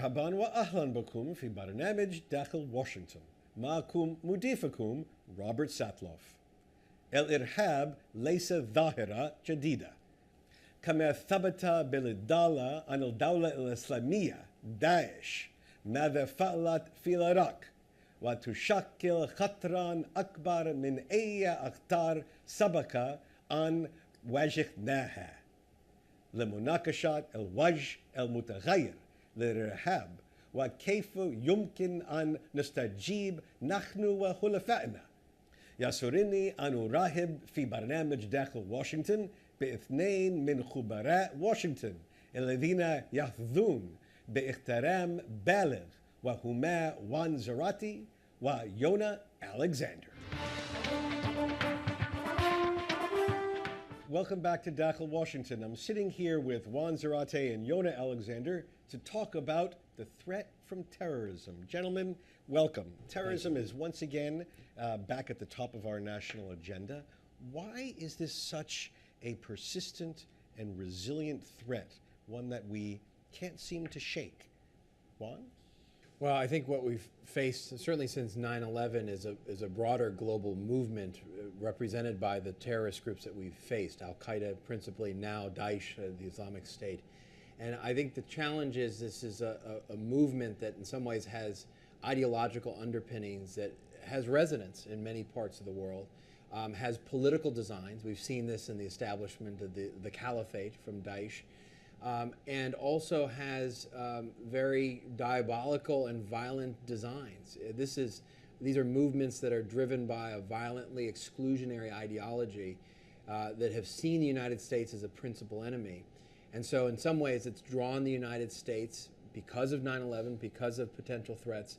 مرحبا وأهلا بكم في برنامج داخل واشنطن. معكم مضيفكم روبرت ساتلوف. الإرهاب ليس ظاهرة جديدة. كما ثبت بالإدلة عن الدولة الإسلامية داعش ماذا فعلت في العراق، وتشكل خطرا أكبر من أي أخطار سبق أن واجهناها. لمناقشة الوجه المتغير للإرهاب وكيف يمكن أن نستجيب نحن وحلفائنا، يسرني أن أرحب في برنامج داخل واشنطن باثنين من خبراء واشنطن الذين يحظون باحترام بالغ، وهما نظرة ويونا ألكسندر. Welcome back to Dakhil, Washington. I'm sitting here with Nظرة and Yona Alexander to talk about the threat from terrorism. Gentlemen, welcome. Terrorism is once again back at the top of our national agenda. Why is this such a persistent and resilient threat, one that we can't seem to shake? Juan? Well, I think what we've faced, certainly since 9/11, is a broader global movement represented by the terrorist groups that we've faced, Al-Qaeda principally, now Daesh, the Islamic State. And I think the challenge is this is a movement that in some ways has ideological underpinnings, that has resonance in many parts of the world, has political designs. We've seen this in the establishment of the caliphate from Daesh. And also has very diabolical and violent designs. These are movements that are driven by a violently exclusionary ideology that have seen the United States as a principal enemy. And so in some ways it's drawn the United States, because of 9/11, because of potential threats,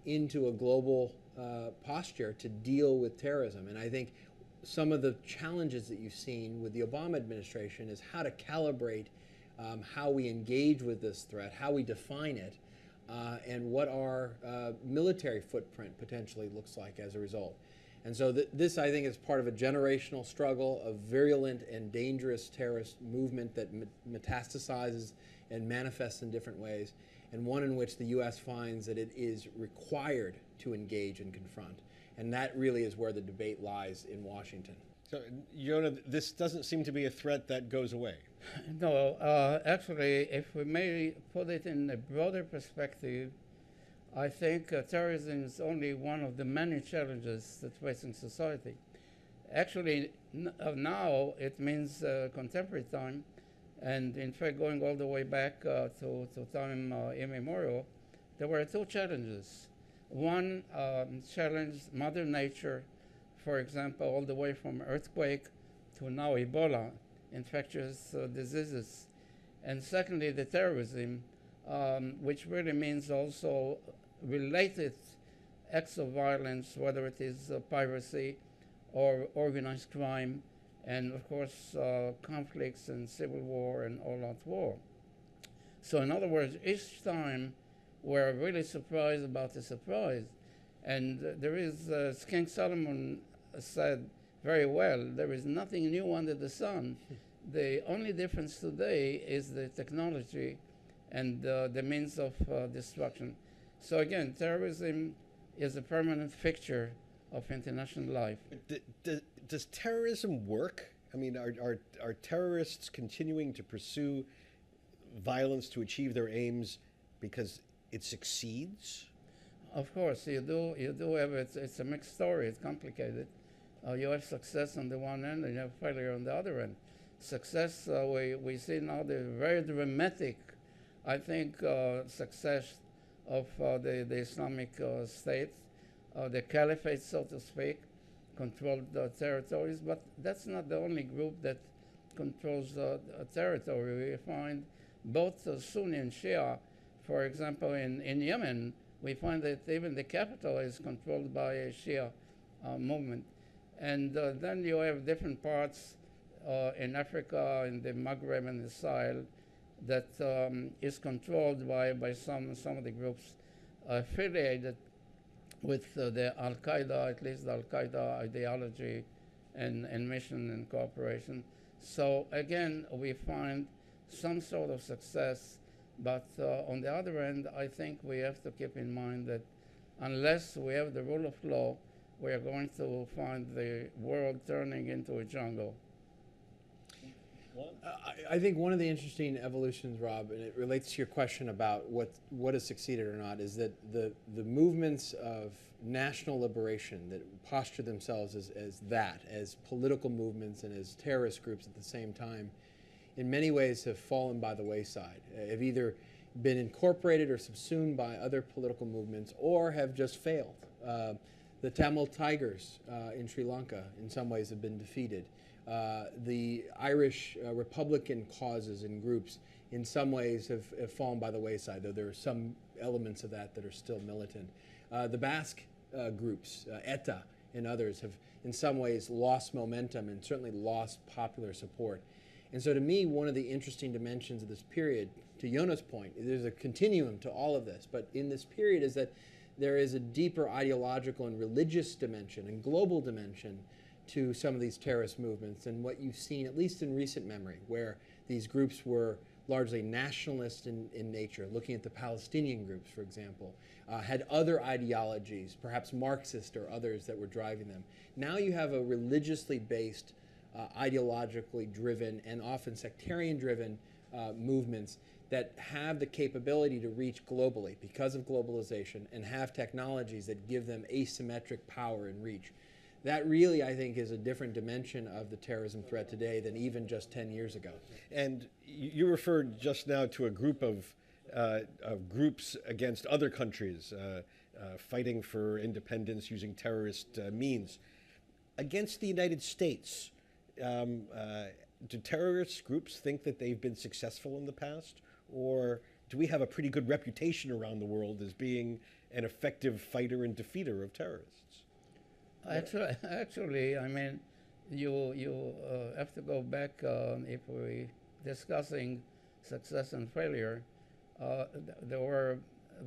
into a global posture to deal with terrorism. And I think some of the challenges that you've seen with the Obama administration is how to calibrate how we engage with this threat, how we define it, and what our military footprint potentially looks like as a result. And so this, I think, is part of a generational struggle, a virulent and dangerous terrorist movement that metastasizes and manifests in different ways, and one in which the U.S. finds that it is required to engage and confront. And that really is where the debate lies in Washington. So, Yona, this doesn't seem to be a threat that goes away. No, actually, if we may put it in a broader perspective, I think terrorism is only one of the many challenges that facing society. Actually, now it means contemporary time, and in fact, going all the way back to time immemorial, there were two challenges. One challenged Mother Nature, for example, all the way from earthquake to now Ebola, infectious diseases. And secondly, the terrorism, which really means also related acts of violence, whether it is piracy or organized crime, and of course conflicts and civil war and all-out war. So in other words, each time we're really surprised about the surprise. And there is, as King Solomon said very well, there is nothing new under the sun. The only difference today is the technology and the means of destruction. So again, terrorism is a permanent fixture of international life. Does terrorism work? I mean, are terrorists continuing to pursue violence to achieve their aims because it succeeds? Of course, you do have it. It's a mixed story. It's complicated. You have success on the one end, and you have failure on the other end. Success, we see now the very dramatic, I think, success of the Islamic State, the caliphate, so to speak, controlled territories. But that's not the only group that controls territory. We find both Sunni and Shia. For example, in Yemen, we find that even the capital is controlled by a Shia movement. And then you have different parts in Africa, in the Maghreb and the Sahel, that is controlled by some of the groups affiliated with the Al-Qaeda, at least the Al-Qaeda ideology and mission and cooperation. So again, we find some sort of success But on the other hand, I think we have to keep in mind that unless we have the rule of law, we are going to find the world turning into a jungle. I think one of the interesting evolutions, Rob, and it relates to your question about what has succeeded or not, is that the movements of national liberation that posture themselves as political movements and as terrorist groups at the same time, in many ways have fallen by the wayside, have either been incorporated or subsumed by other political movements or have just failed. The Tamil Tigers in Sri Lanka in some ways have been defeated. The Irish Republican causes and groups in some ways have fallen by the wayside, though there are some elements of that are still militant. The Basque groups, ETA and others, have in some ways lost momentum and certainly lost popular support. And so to me, one of the interesting dimensions of this period, to Yona's point, there's a continuum to all of this, but in this period is that there is a deeper ideological and religious dimension and global dimension to some of these terrorist movements than what you've seen, at least in recent memory, where these groups were largely nationalist in nature, looking at the Palestinian groups, for example, had other ideologies, perhaps Marxist or others that were driving them. Now you have a religiously based, ideologically driven, and often sectarian-driven movements that have the capability to reach globally because of globalization and have technologies that give them asymmetric power and reach. That really, I think, is a different dimension of the terrorism threat today than even just 10 years ago. And you referred just now to a group of groups against other countries fighting for independence using terrorist means. Against the United States, do terrorist groups think that they've been successful in the past? Or do we have a pretty good reputation around the world as being an effective fighter and defeater of terrorists? Actually, I mean, you have to go back if we're discussing success and failure. There were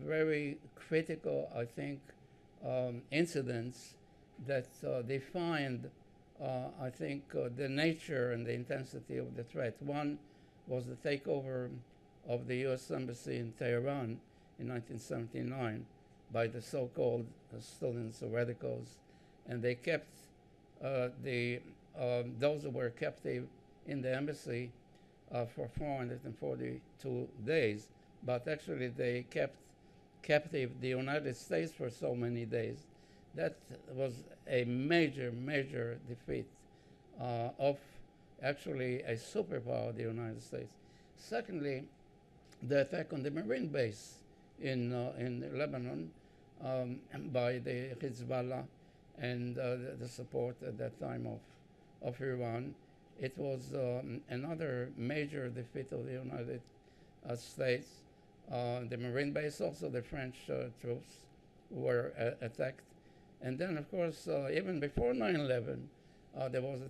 very critical, I think, incidents that defined, I think, the nature and the intensity of the threat. One was the takeover of the U.S. Embassy in Tehran in 1979 by the so-called students or radicals. And they kept those who were captive in the embassy for 442 days. But actually, they kept captive the United States for so many days. That was a major, major defeat of actually a superpower, the United States. Secondly, the attack on the Marine base in Lebanon by the Hezbollah and the support at that time of Iran. It was another major defeat of the United States. The Marine base, also the French troops were attacked. And then, of course, even before 9/11, there was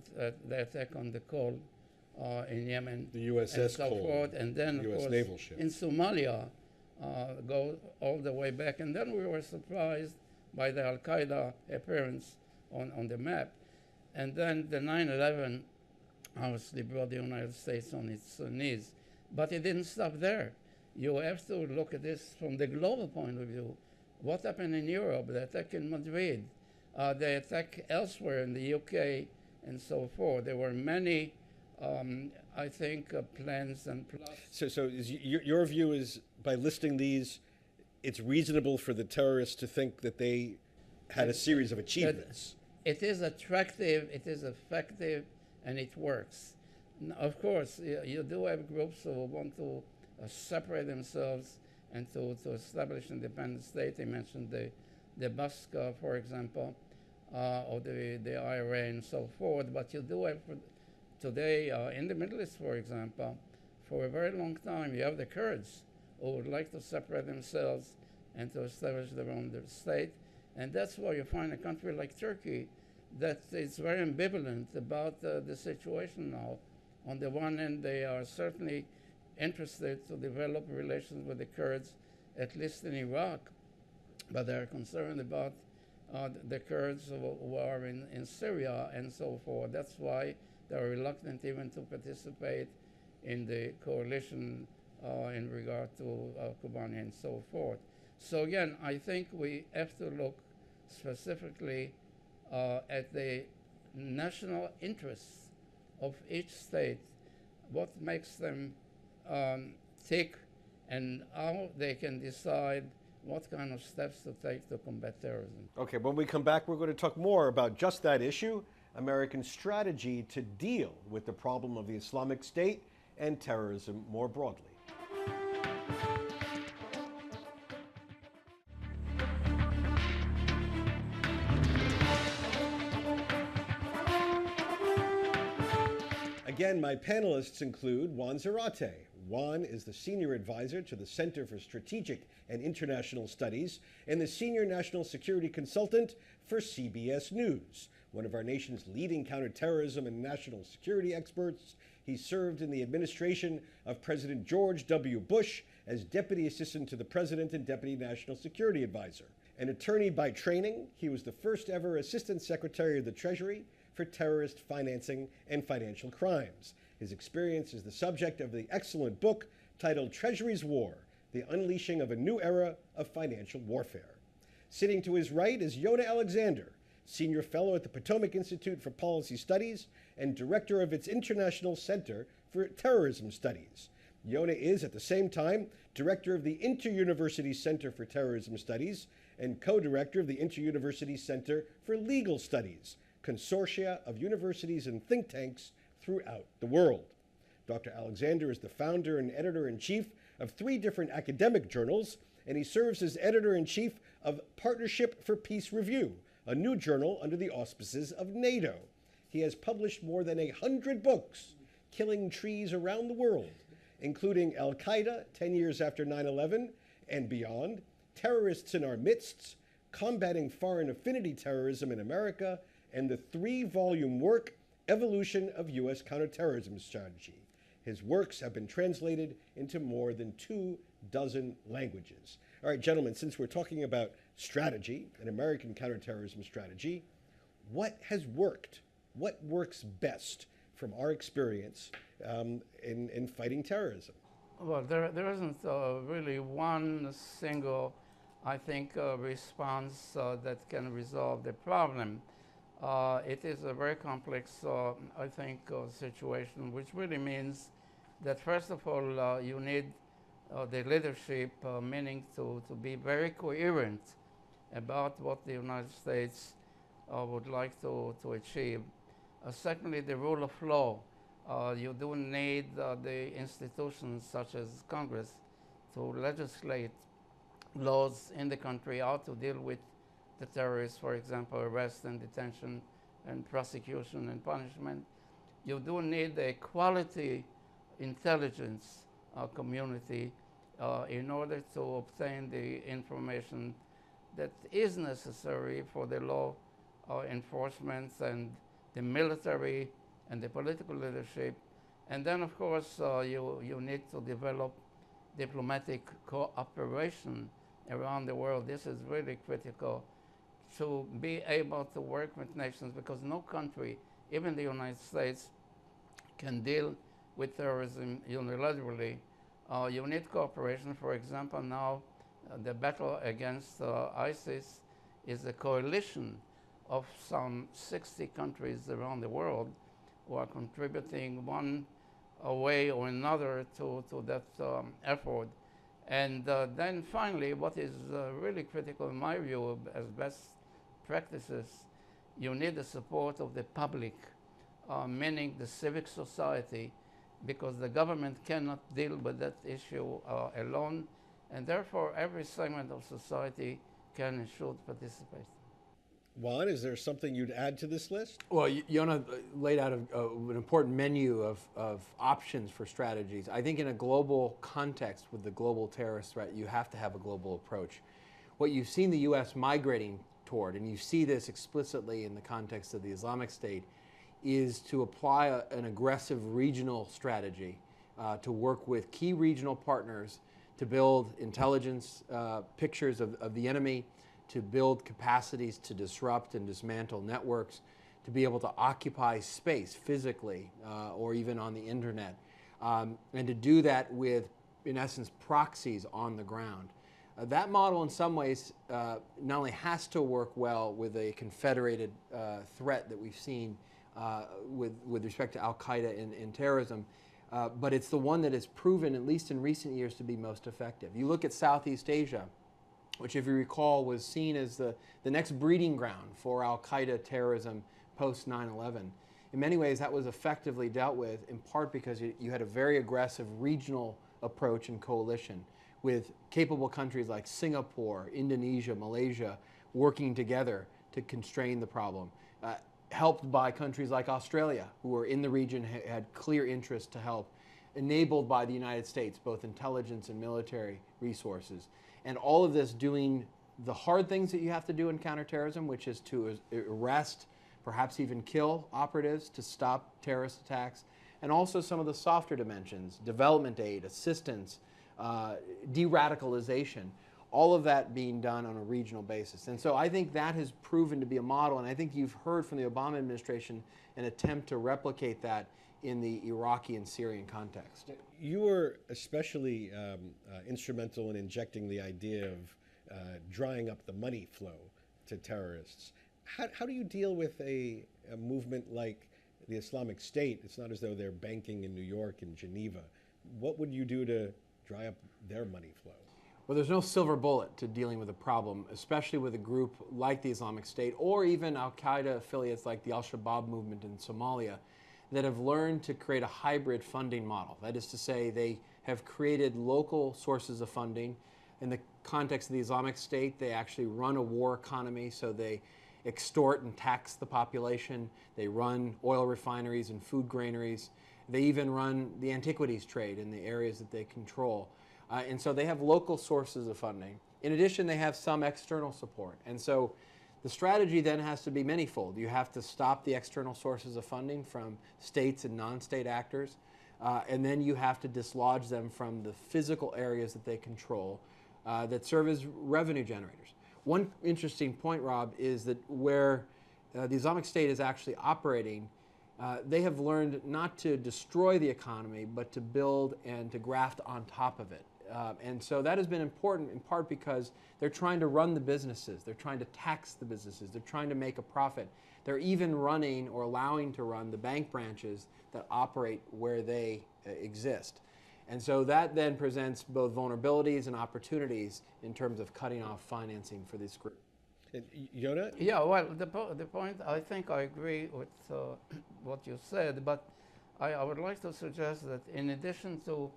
the attack on the Cole in Yemen. The USS and so Cole, forth. And then, of US course, naval ship. in Somalia, go all the way back. And then we were surprised by the Al-Qaeda appearance on the map. And then the 9/11 obviously brought the United States on its knees. But it didn't stop there. You have to look at this from the global point of view. What happened in Europe, the attack in Madrid, the attack elsewhere in the UK, and so forth. There were many, I think, plans and plots. So is your view is, by listing these, it's reasonable for the terrorists to think that they had a series of achievements? It is attractive, it is effective, and it works. Of course, you do have groups who want to separate themselves and to establish independent state. They mentioned the Basque, for example, or the IRA and so forth. But you do have today in the Middle East, for example, for a very long time, you have the Kurds who would like to separate themselves and to establish their own state. And that's why you find a country like Turkey that is very ambivalent about the situation now. On the one hand, they are certainly interested to develop relations with the Kurds, at least in Iraq, but they are concerned about the Kurds who are in Syria and so forth. That's why they are reluctant even to participate in the coalition in regard to Kobani and so forth. So again, I think we have to look specifically at the national interests of each state, what makes them tick, and how they can decide what kind of steps to take to combat terrorism. Okay, when we come back, we're going to talk more about just that issue, American strategy to deal with the problem of the Islamic State and terrorism more broadly. Again, my panelists include Juan Zarate. Juan is the Senior Advisor to the Center for Strategic and International Studies and the Senior National Security Consultant for CBS News, one of our nation's leading counterterrorism and national security experts. He served in the administration of President George W. Bush as Deputy Assistant to the President and Deputy National Security Advisor. An attorney by training, he was the first ever Assistant Secretary of the Treasury for terrorist financing and financial crimes. His experience is the subject of the excellent book titled Treasury's War, The Unleashing of a New Era of Financial Warfare. Sitting to his right is Yonah Alexander, Senior Fellow at the Potomac Institute for Policy Studies and Director of its International Center for Terrorism Studies. Yonah is, at the same time, Director of the Inter-University Center for Terrorism Studies and Co-Director of the Inter-University Center for Legal Studies, consortia of universities and think tanks throughout the world. Dr. Alexander is the founder and editor-in-chief of 3 different academic journals, and he serves as editor-in-chief of Partnership for Peace Review, a new journal under the auspices of NATO. He has published more than 100 books, killing trees around the world, including Al-Qaeda 10 years after 9/11 and beyond, Terrorists in Our Midst, Combating Foreign Affinity Terrorism in America, and the 3-volume work, Evolution of U.S. Counterterrorism Strategy. His works have been translated into more than 24 languages. All right, gentlemen, since we're talking about strategy and American counterterrorism strategy, what has worked? What works best from our experience in fighting terrorism? Well, there isn't really one single, I think, response that can resolve the problem. It is a very complex, I think, situation, which really means that, first of all, you need the leadership, meaning to be very coherent about what the United States would like to achieve. Secondly, the rule of law. You do need the institutions such as Congress to legislate laws in the country, how to deal with the terrorists, for example, arrest and detention and prosecution and punishment. You do need a quality intelligence community in order to obtain the information that is necessary for the law enforcement and the military and the political leadership. And then, of course, you need to develop diplomatic cooperation around the world. This is really critical, to be able to work with nations, because no country, even the United States, can deal with terrorism unilaterally. You need cooperation. For example, now the battle against ISIS is a coalition of some 60 countries around the world who are contributing one way or another to that effort. And then finally, what is really critical in my view as best practices, you need the support of the public, meaning the civic society, because the government cannot deal with that issue alone, and therefore every segment of society can and should participate. Juan, is there something you'd add to this list? Well, Yonah laid out an important menu of options for strategies. I think in a global context with the global terrorist threat, you have to have a global approach. What you've seen the U.S. migrating toward, and you see this explicitly in the context of the Islamic State, is to apply an aggressive regional strategy to work with key regional partners to build intelligence pictures of the enemy, to build capacities to disrupt and dismantle networks, to be able to occupy space physically or even on the internet, and to do that with in essence, proxies on the ground. That model, in some ways, not only has to work well with a confederated threat that we've seen with respect to al-Qaeda and terrorism, but it's the one that has proven, at least in recent years, to be most effective. You look at Southeast Asia, which, if you recall, was seen as the next breeding ground for al-Qaeda terrorism post 9/11. In many ways, that was effectively dealt with, in part because you had a very aggressive regional approach and coalition with capable countries like Singapore, Indonesia, Malaysia working together to constrain the problem, helped by countries like Australia, who were in the region, had clear interest to help, enabled by the United States, both intelligence and military resources. And all of this doing the hard things that you have to do in counterterrorism, which is to arrest, perhaps even kill operatives to stop terrorist attacks, and also some of the softer dimensions, development aid, assistance, de-radicalization, all of that being done on a regional basis. And so I think that has proven to be a model, and I think you've heard from the Obama administration an attempt to replicate that in the Iraqi and Syrian context. You were especially instrumental in injecting the idea of drying up the money flow to terrorists. How do you deal with a movement like the Islamic State? It's not as though they're banking in New York and Geneva. What would you do to dry up their money flow? Well, there's no silver bullet to dealing with a problem, especially with a group like the Islamic State or even al-Qaeda affiliates like the al-Shabaab movement in Somalia that have learned to create a hybrid funding model. That is to say, they have created local sources of funding. In the context of the Islamic State, they actually run a war economy, so they extort and tax the population. They run oil refineries and food granaries. They even run the antiquities trade in the areas that they control. And so they have local sources of funding. In addition, they have some external support. And so the strategy then has to be manyfold. You have to stop the external sources of funding from states and non-state actors, and then you have to dislodge them from the physical areas that they control that serve as revenue generators. One interesting point, Rob, is that where the Islamic State is actually operating, they have learned not to destroy the economy, but to build and to graft on top of it. And so that has been important in part because they're trying to run the businesses, they're trying to tax the businesses, they're trying to make a profit. They're even running or allowing to run the bank branches that operate where they exist. And so that then presents both vulnerabilities and opportunities in terms of cutting off financing for this group. Yona? Yeah, well, the point, I think I agree with what you said, but I would like to suggest that in addition to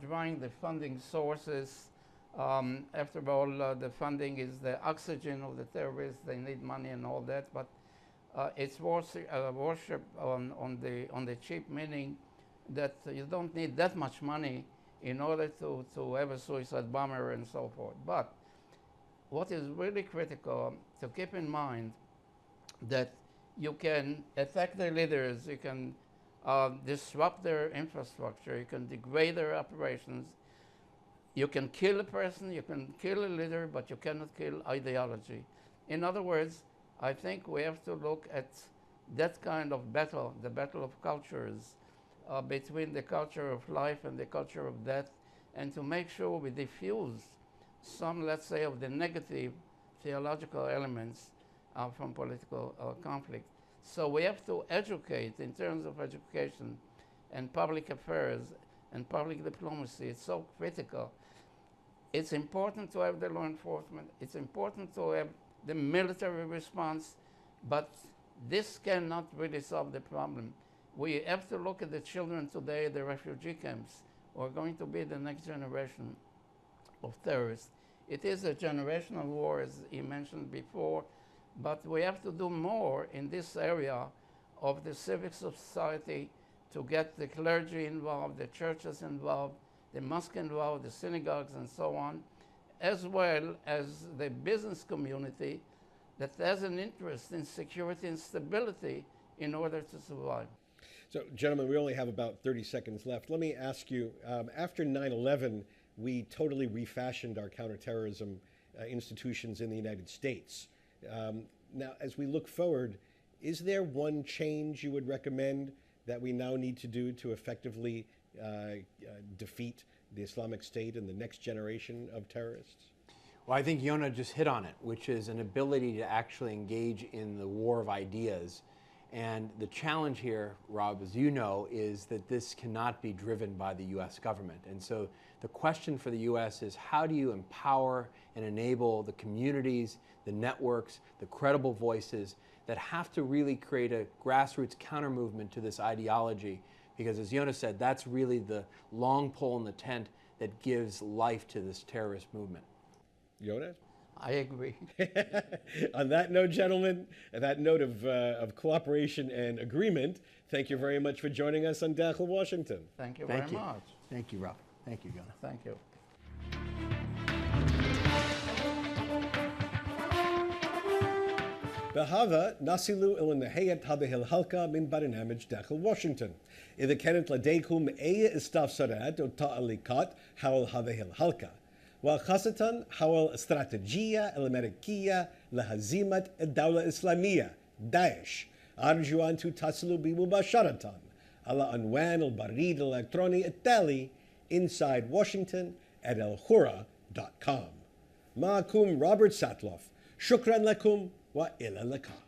drawing the funding sources, after all, the funding is the oxygen of the terrorists. They need money and all that, but it's worship on the cheap, meaning that you don't need that much money in order to have a suicide bomber and so forth. But what is really critical to keep in mind that you can attack their leaders, you can disrupt their infrastructure, you can degrade their operations, you can kill a person, you can kill a leader, but you cannot kill ideology. In other words, I think we have to look at that kind of battle, the battle of cultures, between the culture of life and the culture of death, and to make sure we diffuse some, let's say, of the negative theological elements from political conflict. So we have to educate in terms of education and public affairs and public diplomacy. It's so critical. It's important to have the law enforcement. It's important to have the military response, but this cannot really solve the problem. We have to look at the children today, the refugee camps, who are going to be the next generation of terrorists. It is a generational war, as he mentioned before, but we have to do more in this area of the civic society to get the clergy involved, the churches involved, the mosque involved, the synagogues, and so on, as well as the business community that has an interest in security and stability in order to survive. So, gentlemen, we only have about 30 seconds left. Let me ask you, after 9/11, we totally refashioned our counterterrorism institutions in the United States. Now, as we look forward, is there one change you would recommend that we now need to do to effectively defeat the Islamic State and the next generation of terrorists? Well, I think Yonah just hit on it, which is an ability to actually engage in the war of ideas. And the challenge here, Rob, as you know, is that this cannot be driven by the U.S. government. And so the question for the U.S. is, how do you empower and enable the communities, the networks, the credible voices that have to really create a grassroots counter movement to this ideology? Because as Yonah said, that's really the long pole in the tent that gives life to this terrorist movement. Yonah? I agree. On that note, gentlemen, that note of cooperation and agreement, thank you very much for joining us on Dakhil, Washington. Thank you very much. Thank you, Rob. Thank you, Yonah. Thank you. بهذا نصل إلى نهاية هذه الحلقة من برنامج داخل واشنطن. إذا كانت لديكم أي استفسارات أو تعليقات حول هذه الحلقة، وخاصة حول الاستراتيجية الأمريكية لهزيمة الدولة الإسلامية داعش، أرجو أن تتصلوا بي مباشرة على عنوان البريد الإلكتروني التالي insidewashington@alhura.com. معكم روبرت ساتلوف، شكرا لكم وإلى اللقاء.